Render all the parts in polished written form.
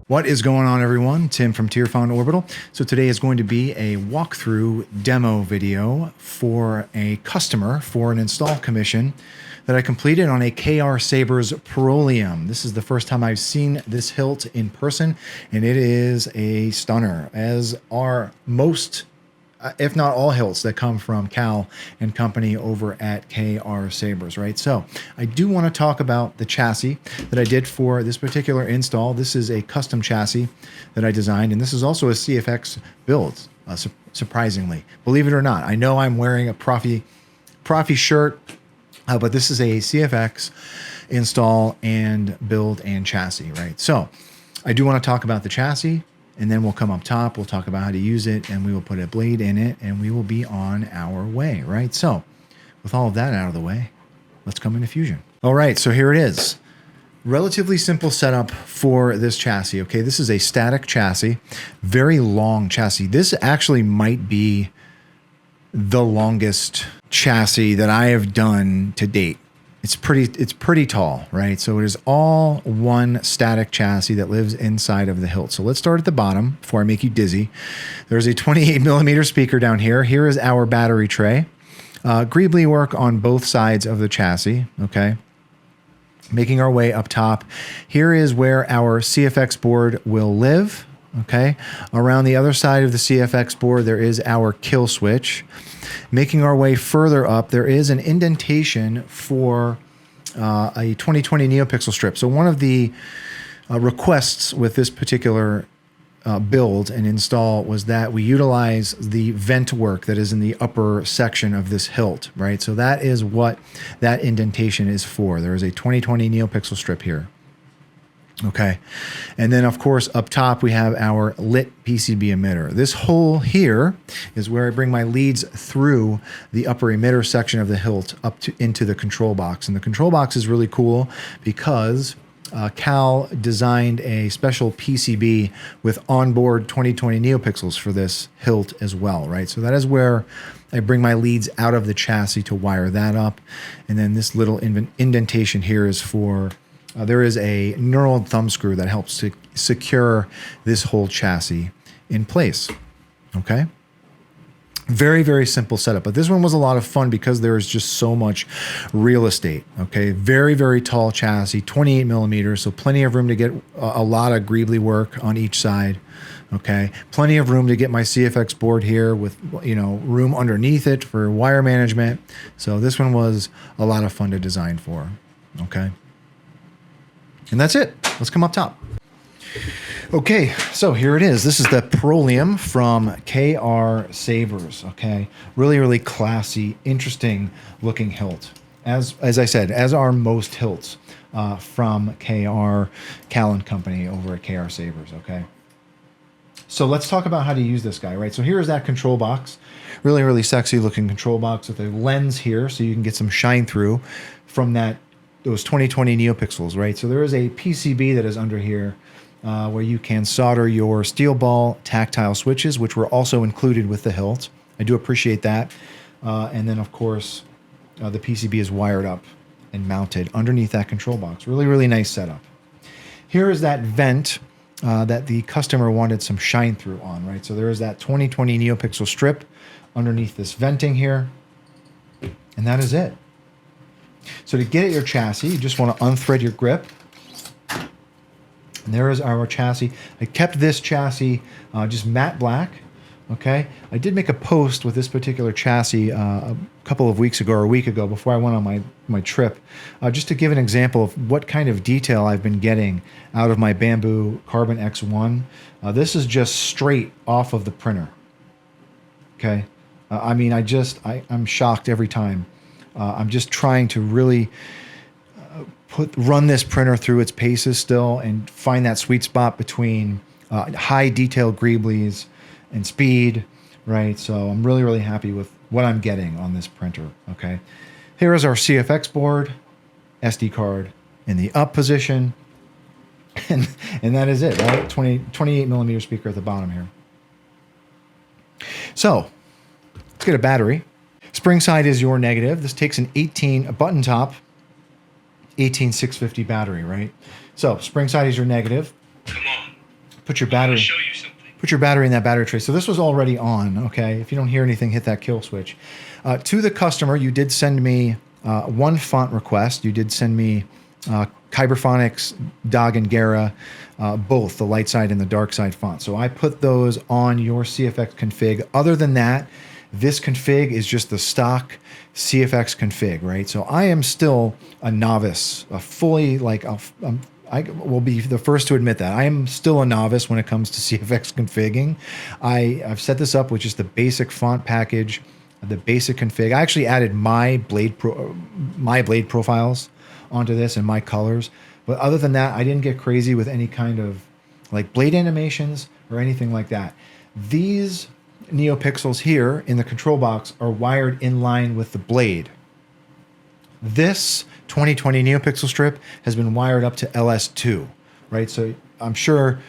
What is going on, everyone? Tim from Tierfond Orbital. So today is going to be a walkthrough demo video for a customer for an install commission that I completed on a CCsabers Proelium. This is the first time I've seen this hilt in person, and it is a stunner, as are most, if not all, hilts that come from Khal and company over at CCsabers, right? So I do want to talk about the chassis that I did for this particular install. This is a custom chassis that I designed, and this is also a CFX build, surprisingly. Believe it or not, I know I'm wearing a Profi shirt, but this is a CFX install and build and chassis, right? So I do want to talk about the chassis, and then we'll come up top, we'll talk about how to use it, and we will put a blade in it, and we will be on our way, right? So with all of that out of the way, let's come into Fusion. All right, so here it is. Relatively simple setup for this chassis, okay? This is a static chassis, very long chassis. This actually might be the longest chassis that I have done to date. It's pretty tall, right? So it is all one static chassis that lives inside of the hilt. So let's start at the bottom before I make you dizzy. There's a 28mm speaker down here. Here is our battery tray. Greebly work on both sides of the chassis, okay? Making our way up top. Here is where our CFX board will live, okay? Around the other side of the CFX board, there is our kill switch. Making our way further up, there is an indentation for a 2020 neopixel strip. So one of the requests with this particular build and install was that we utilize the vent work that is in the upper section of this hilt, right? So that is what that indentation is for. There is a 2020 neopixel strip here. Okay, and then of course up top we have our lit PCB emitter. This hole here is where I bring my leads through the upper emitter section of the hilt up to into the control box. And the control box is really cool because Khal designed a special PCB with onboard 2020 neopixels for this hilt as well, right? So that is where I bring my leads out of the chassis to wire that up. And then this little indentation here is for there is a knurled thumb screw that helps to secure this whole chassis in place, okay? Very, very simple setup, but this one was a lot of fun because there is just so much real estate, okay? Very, very tall chassis, 28mm, so plenty of room to get a lot of greebly work on each side, okay? Plenty of room to get my CFX board here with, you know, room underneath it for wire management. So this one was a lot of fun to design for, okay? And that's it. Let's come up top. Okay, so here it is. This is the Proelium from CCsabers, okay? Really, really classy, interesting looking hilt. As I said, as are most hilts from Khal and company over at CCsabers, okay? So let's talk about how to use this guy, right? So here is that control box. Really, really sexy looking control box with a lens here so you can get some shine through from those 2020 neopixels, right? So there is a PCB that is under here where you can solder your steel ball tactile switches, which were also included with the hilt. I do appreciate that. And then, of course, the PCB is wired up and mounted underneath that control box. Really, really nice setup. Here is that vent that the customer wanted some shine through on, right? So there is that 2020 neopixel strip underneath this venting here, and that is it. So to get at your chassis, you just want to unthread your grip. And there is our chassis. I kept this chassis just matte black, okay? I did make a post with this particular chassis a couple of weeks ago or a week ago before I went on my trip, just to give an example of what kind of detail I've been getting out of my Bamboo Carbon X1. This is just straight off of the printer, okay? I mean, I'm shocked every time. I'm just trying to really run this printer through its paces still and find that sweet spot between high detail greeblies and speed, right? So I'm really, really happy with what I'm getting on this printer, okay? Here is our CFX board, SD card in the up position, and that is it, right? 28mm speaker at the bottom here. So let's get a battery. Spring side is your negative. This takes a button top, 18650 battery, right? So spring side is your negative. Come on. put your battery. Show you something. Put your battery in that battery tray. So this was already on. Okay, if you don't hear anything, hit that kill switch. To the customer, you did send me one font request. You did send me Kyberphonics, Dog and Gera, both the light side and the dark side font. So I put those on your CFX config. Other than that, this config is just the stock CFX config, right? So I am still a novice, a fully I will be the first to admit that I am still a novice when it comes to CFX configuring. I've set this up with just the basic font package, the basic config. I actually added my blade profiles onto this and my colors. But other than that, I didn't get crazy with any kind of like blade animations or anything like that. These neopixels here in the control box are wired in line with the blade. This 2020 neopixel strip has been wired up to LS2, right? So I'm sure,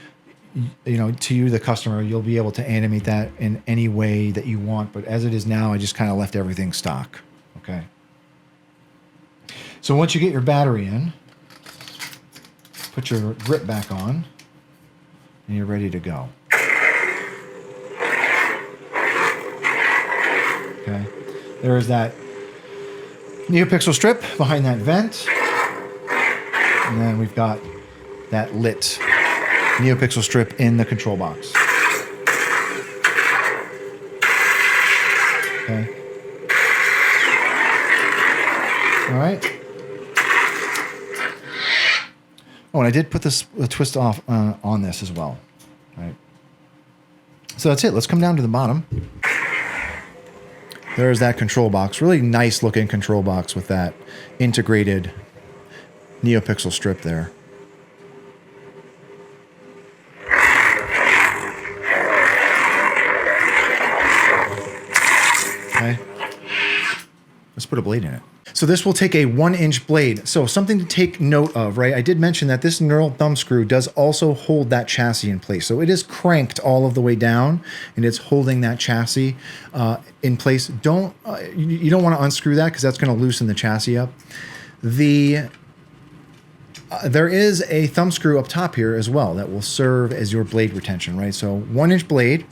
you know, to you, the customer, you'll be able to animate that in any way that you want. But as it is now, I just kind of left everything stock, okay? So once you get your battery in, put your grip back on, and you're ready to go. Okay, there's that neopixel strip behind that vent. And then we've got that lit neopixel strip in the control box. Okay. All right. Oh, and I did put this twist off on this as well. All right. So that's it. Let's come down to the bottom. There's that control box. Really nice looking control box with that integrated neopixel strip there. Okay. Let's put a blade in it. So this will take a 1-inch blade. So something to take note of, right? I did mention that this knurled thumb screw does also hold that chassis in place. So it is cranked all of the way down, and it's holding that chassis in place. You don't want to unscrew that because that's going to loosen the chassis up. There is a thumb screw up top here as well that will serve as your blade retention, right? So 1-inch blade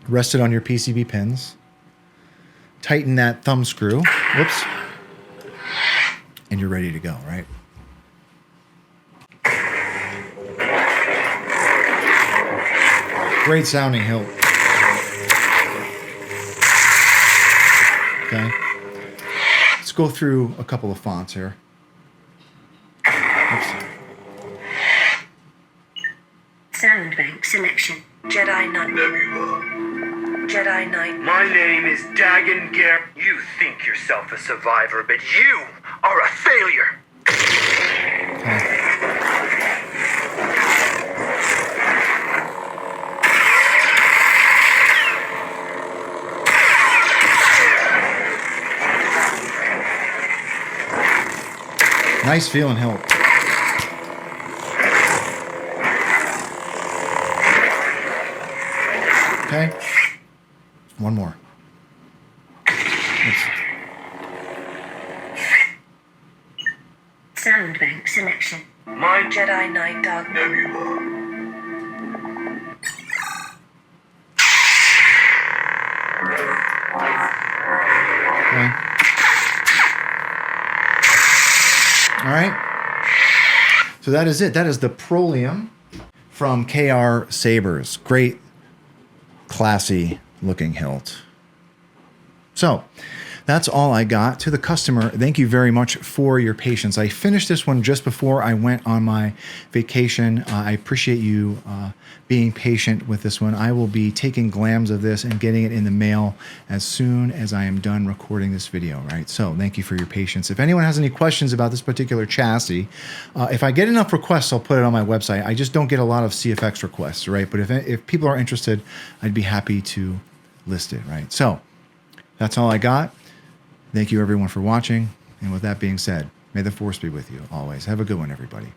rested on your PCB pins. Tighten that thumb screw. Whoops. And you're ready to go, right? Great sounding hilt. Okay. Let's go through a couple of fonts here. Oops. Sound bank selection. Jedi Knight. Jedi Knight. My name is Dagon Gare. You think yourself a survivor, but you are a failure. Okay. Nice feeling hilt. Okay. One more. Oops. Sound bank selection. My Jedi Knight Dog. Okay. All right. So that is it. That is the Proelium from CCsabers. Great, classy looking hilt. So that's all I got. To the customer, thank you very much for your patience. I finished this one just before I went on my vacation. I appreciate you being patient with this one. I will be taking glams of this and getting it in the mail as soon as I am done recording this video, right? So thank you for your patience. If anyone has any questions about this particular chassis, if I get enough requests, I'll put it on my website. I just don't get a lot of CFX requests, right? But if people are interested, I'd be happy to list it, right? So that's all I got. Thank you everyone for watching. And with that being said, may the force be with you always. Have a good one, everybody.